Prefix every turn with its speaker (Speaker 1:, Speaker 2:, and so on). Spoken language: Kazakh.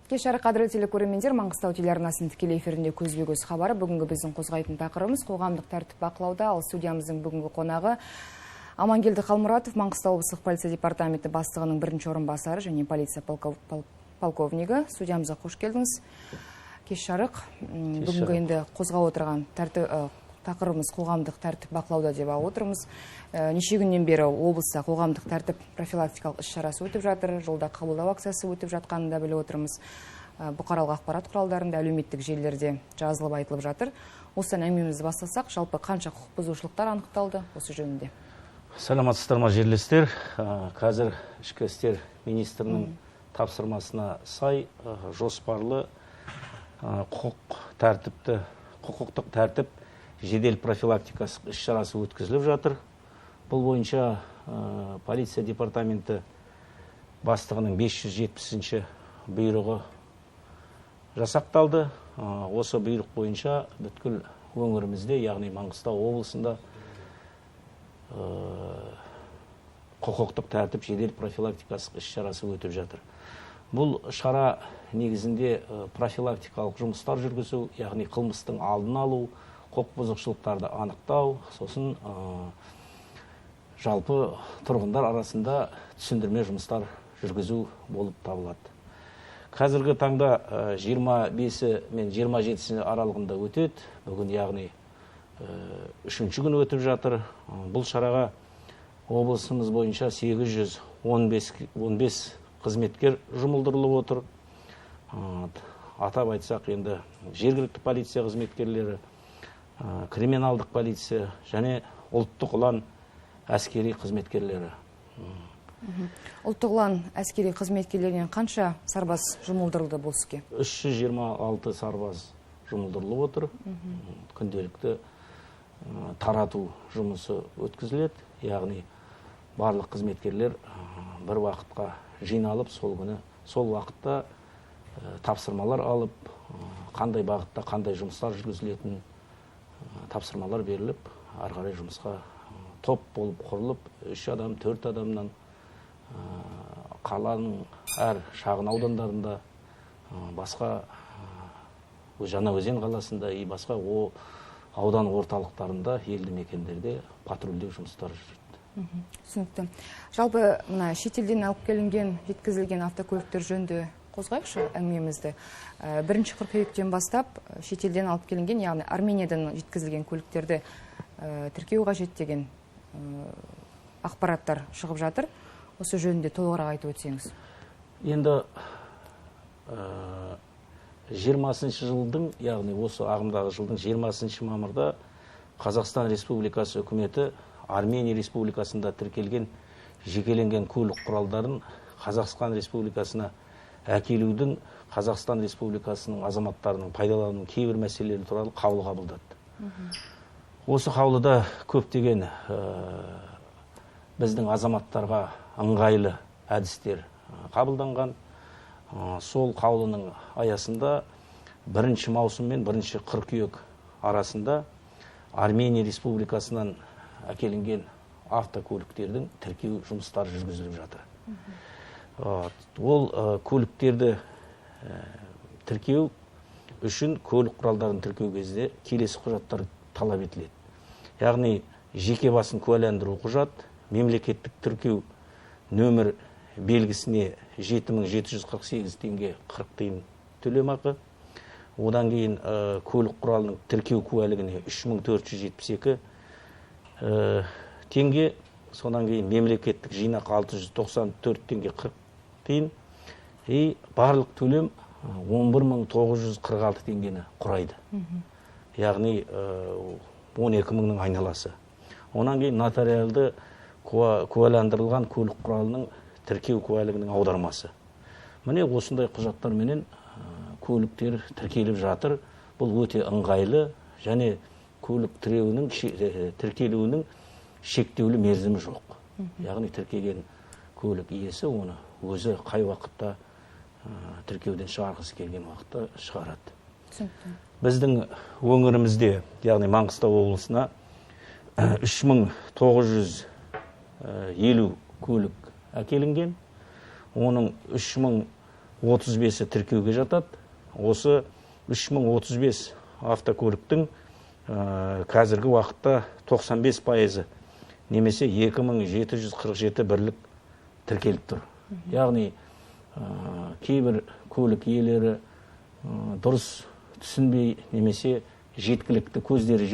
Speaker 1: Кешәрі қадірлі телекөрермендер, Маңғыстау телеарнасының тікелей эфирінде көзбе-көз хабары. Бүгінгі біздің қозғайтын тақырыбымыз қоғамдық тәртіп бақылауда. Ал студиямыздың бүгінгі қонағы Амангелді Қалмұратов, Маңғыстау облыстық полиция департаменті бастығының бірінші орынбасары және полиция полковнигі. Студиямызға қош келдіңіз. Кеш жарық. Бүгінгі енді қозғап отырған тақырыбымыз қоғамдық тәртіп бақылауда деп алып отырмыз. Неше күннен бері облыста қоғамдық тәртіп профилактикалық іс-шарасы өтіп жатыр. Жолда қабылдау акциясы өтіп жатқанын да біліп отырмыз. Бұқаралық ақпарат құралдарында, әлеуметтік желілерде жазылып айтылып жатыр. Осыдан әңгімемізді бастасақ, жалпы қанша құқық бұзушылықтар анықталды осы жөнінде?
Speaker 2: Саламатсыздар ма жерлестер? Қазір ішкі істер министрінің тапсырмасына сай жоспарлы құқықтық тәртіп жедел профилактикасы іс-шарасы өткізіліп жатыр. Бұл бойынша полиция департаменті бастығының 570-ші бұйрығы жасақталды. Осы бұйрық бойынша бүткіл өңірімізде, яғни Маңғыстау облысында құқықтық тәртіп жедел профилактикасы іс-шарасы өтіп жатыр. Бұл шара негізінде профилактикалық жұмыстар жүргізу, яғни қылмыстың алдын алу, құқық бұзушылықтарды анықтау, сосын жалпы тұрғындар арасында түсіндірме жұмыстар жүргізу болып табылады. Қазіргі таңда 25 мен 27 аралығында өтеді. Бүгін яғни 3-ші күн өтіп жатыр. Бұл шараға облысымыз бойынша 815 қызметкер жұмылдырылып отыр. Атап айтсақ, енді жергілікті полиция қызметкерлері, криминалдық полиция және ұлттық ұлан әскери қызметкерлері.
Speaker 1: Ұлттық ұлан әскери қызметкерлерінен қанша сарбаз жұмылдырылды бұл іске?
Speaker 2: 326 сарбаз жұмылдырылып отыр. Күнделікті тарату жұмысы өткізіледі. Яғни барлық қызметкерлер бір уақытқа жиналып, сол уақытта тапсырмалар алып, қандай бағытта қандай жұмыстар жүргізілетін тапсырмалар беріліп, ары қарай жұмысқа топ болып құрылып, 3 адам, 4 адамнан қаланың әр шағын аудандарында, басқа Жаңаөзен қаласында, басқа аудан орталықтарында, елді мекендерде патрульдеу жұмыстары жүреді.
Speaker 1: Түсінікті. Жалпы мына шетелден алып келінген, жеткізілген автокөліктер жөнінде қозғайықшы әңгімемізді. 1 қыркүйектен бастап шетелден алып келінген, яғни Армениядан жеткізілген көліктерді тіркеу қажет деген ақпараттар шығып жатыр. Осы жөнінде толығырақ айтып өтсеңіз.
Speaker 2: Енді 20-шы жылдың, яғни осы ағымдағы жылдың 20 мамырда Қазақстан Республикасы үкіметі Армения Республикасында тіркелген жекеленген көлік құралдарын Қазақстан Республикасына әкелудің Қазақстан Республикасының азаматтарының пайдалануының кейбір мәселелері туралы қаулы қабылдады. Осы қаулыда көптеген біздің азаматтарға ыңғайлы әдістер қабылданған. Сол қаулының аясында 1 маусым мен 1 қыркүйек арасында Армения Республикасынан әкелінген автокөліктердің тіркеу жұмыстары жүргізіліп жатыр. Ол көліктерді тіркеу үшін көлік құралдарын тіркеу кезде келесі құжаттар талап етіледі. Яғни жеке басын куәландыру құжат, мемлекеттік тіркеу нөмір белгісіне 7748 теңге 40 тиын төлемақы. Одан кейін көлік құралының тіркеу куәлігіне 3472 теңге. Содан кейін мемлекеттік жинақ 694 теңге 40 тиын. Барлық төлем 11946 теңгені құрайды. Яғни 12 мыңның айналасы. Онан кейін нотариалды куәландырылған көлік құралының тіркеу куәлігінің аудармасы. Міне осындай құжаттарменен көліктер тіркеліп жатыр. Бұл өте ыңғайлы және көлік тіркелуінің шектеулі мерзімі жоқ. Яғни тіркеген көлік иесі оны өзі қай уақытта тіркеуден шығарғысы келген уақытта шығарады. Біздің өңірімізде, яғни Маңғыстау облысына 3950 көлік әкелінген. Оның 35-і тіркеуге жатады. Осы 3035 автокөліктің қазіргі уақытта 95%, немесе 2747 бірлік тіркеліп тұр. Яғни кейбір көлік иелері дұрыс түсінбей, немесе жеткілікті көздері